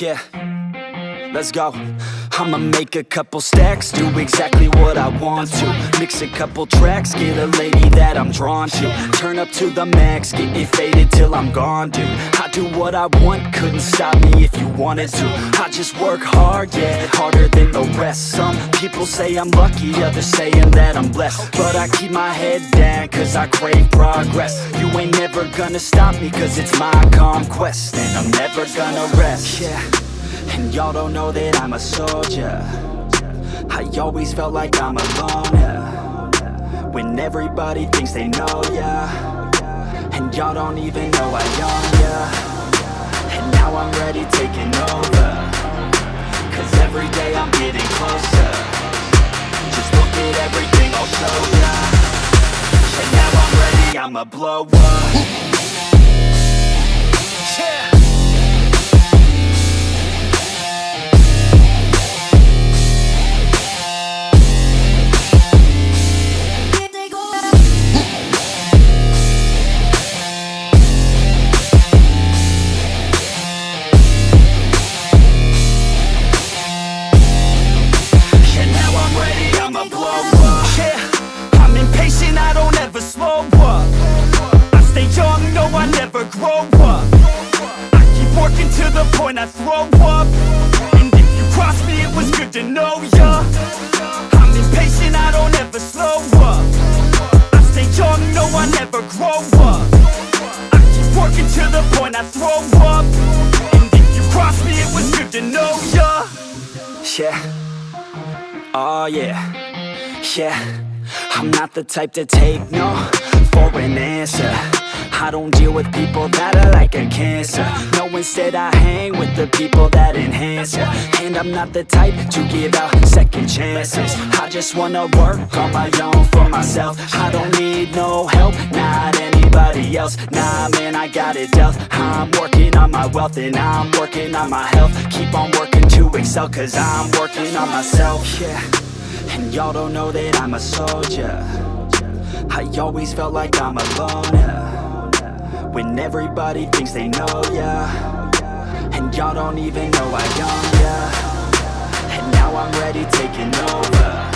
Yeah, let's go. I'ma make a couple stacks, do exactly what I want to. Mix a couple tracks, get a lady that I'm drawn to. Turn up to the max, get me faded till I'm gone, dude. I do what I want, couldn't stop me if you wanted to. I just work hard, yeah, harder than the rest. Some people say I'm lucky, others saying that I'm blessed. But I keep my head down, cause I crave progress. You ain't never gonna stop me, cause it's my conquest. And I'm never gonna rest, yeah. And y'all don't know that I'm a soldier. I always felt like I'm alone, yeah. When everybody thinks they know, yeah. And y'all don't even know I own, yeah. And now I'm ready taking over, cause every day I'm getting closer. Just look at everything I'll show ya. And now I'm ready, I'ma blow up. Yeah. I throw up, and if you cross me, it was good to know ya. I'm impatient, I don't ever slow up. I stay young, no, I never grow up. I keep working to the point I throw up, and if you cross me, it was good to know ya. Yeah, oh yeah, yeah. I'm not the type to take no for an answer. I don't deal with people that are like a cancer. No, instead I hang with the people that enhance ya. And I'm not the type to give out second chances. I just wanna work on my own for myself. I don't need no help, not anybody else. Nah, man, I got it dealt. I'm working on my wealth and I'm working on my health. Keep on working to excel, cause I'm working on myself. Yeah, and y'all don't know that I'm a soldier. I always felt like I'm alone, yeah. When everybody thinks they know, yeah. And y'all don't even know I own, yeah. And now I'm ready taking over,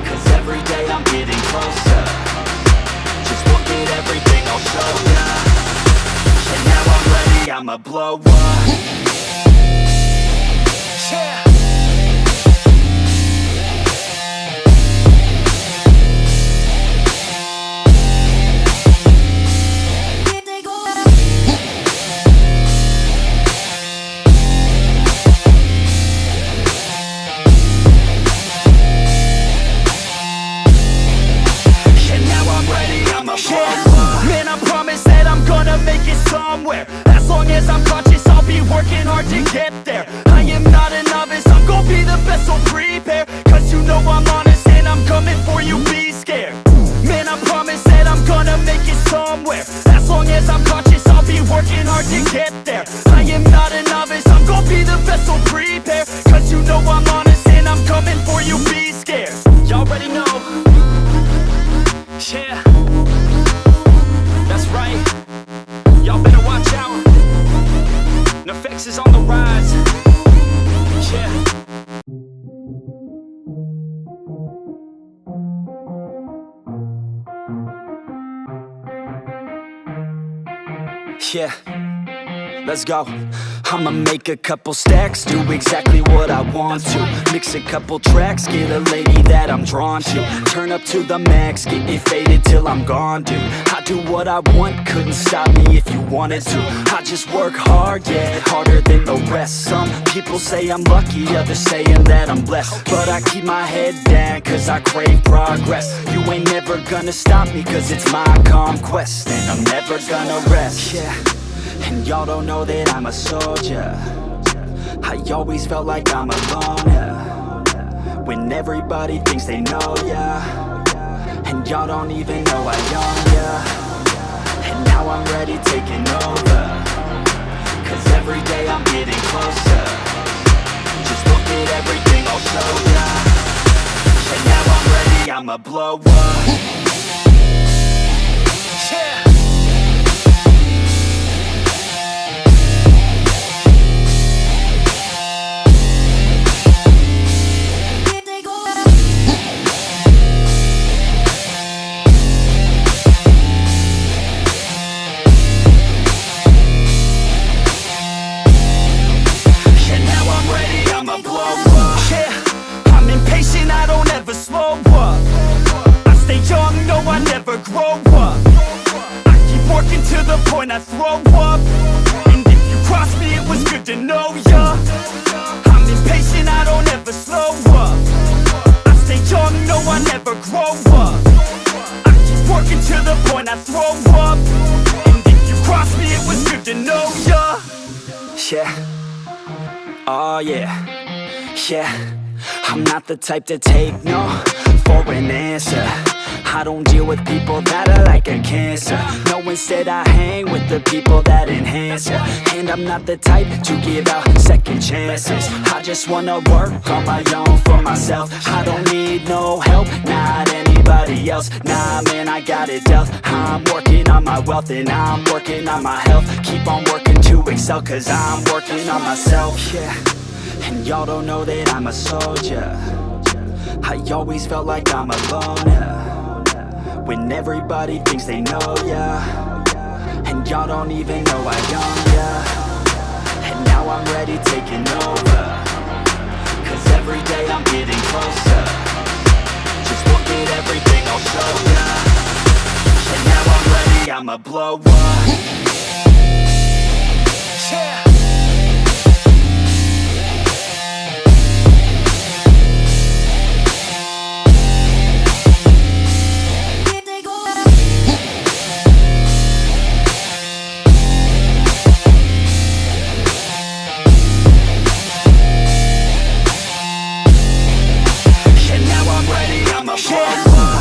cause every day I'm getting closer. Just look at everything I'll show ya. And now I'm ready, I'ma blow up. Yeah. Man, I promise that I'm gonna make it somewhere. As long as I'm conscious, I'll be working hard to get there. I am not a novice, I'm gonna be the best, so prepare. Cause you know I'm honest and I'm coming for you, be scared. Man, I promise that I'm gonna make it somewhere. As long as I'm conscious, I'll be working hard to get there. I am not a novice, I'm gonna be the best, so prepare. Cause you know I'm honest and I'm coming for you, be scared. Y'all already know. Yeah, that's right. Y'all better watch out. NFX is on the rise. Yeah. Yeah, let's go. I'ma make a couple stacks, do exactly what I want to. Mix a couple tracks, get a lady that I'm drawn to. Turn up to the max, get me faded till I'm gone, dude. I do what I want, couldn't stop me if you wanted to. I just work hard, yeah, harder than the rest. Some people say I'm lucky, others saying that I'm blessed. But I keep my head down, cause I crave progress. You ain't never gonna stop me, cause it's my conquest. And I'm never gonna rest, yeah. And y'all don't know that I'm a soldier. I always felt like I'm alone, yeah. When everybody thinks they know, yeah. And y'all don't even know I own, yeah. And now I'm ready, taking over. 'Cause every day I'm getting closer. Just look at everything I'll show ya. And now I'm ready, I'ma blow up. Yeah. Slow up, I stay young, no I never grow up. I keep working to the point I throw up. And if you cross me, it was good to know ya. I'm impatient, I don't ever slow up. I stay young, no I never grow up. I keep working to the point I throw up. And if you cross me, it was good to know ya. Yeah, oh yeah, yeah. I'm not the type to take no for an answer. I don't deal with people that are like a cancer. No, instead I hang with the people that enhance ya. And I'm not the type to give out second chances. I just wanna work on my own for myself. I don't need no help, not anybody else. Nah man, I got it dealt. I'm working on my wealth and I'm working on my health. Keep on working to excel, 'cause I'm working on myself. Yeah. And y'all don't know that I'm a soldier. I always felt like I'm alone, yeah. When everybody thinks they know ya. And y'all don't even know I own ya. And now I'm ready, taking over. 'Cause every day I'm getting closer. Just look at everything I'll show ya. And now I'm ready, I'ma blow up. Yeah.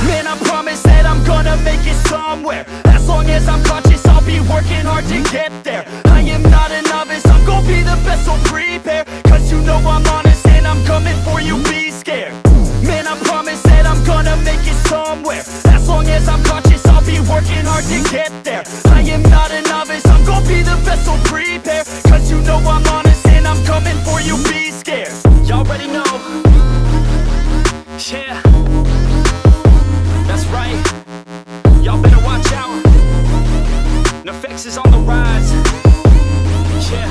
Man, I promise that I'm gonna make it somewhere. As long as I'm conscious, I'll be working hard to get there. I am not a novice, I'm gonna be the best, so prepare. 'Cause you know I'm honest and I'm coming for you, be scared. Man, I promise that I'm gonna make it somewhere. As long as I'm conscious, I'll be working hard to get there. I am not a novice, I'm gonna be the best, so prepare. 'Cause you know I'm honest and I'm coming for you, be scared. Y'all already know. Yeah. That's right, y'all better watch out. NFX is on the rise. Yeah.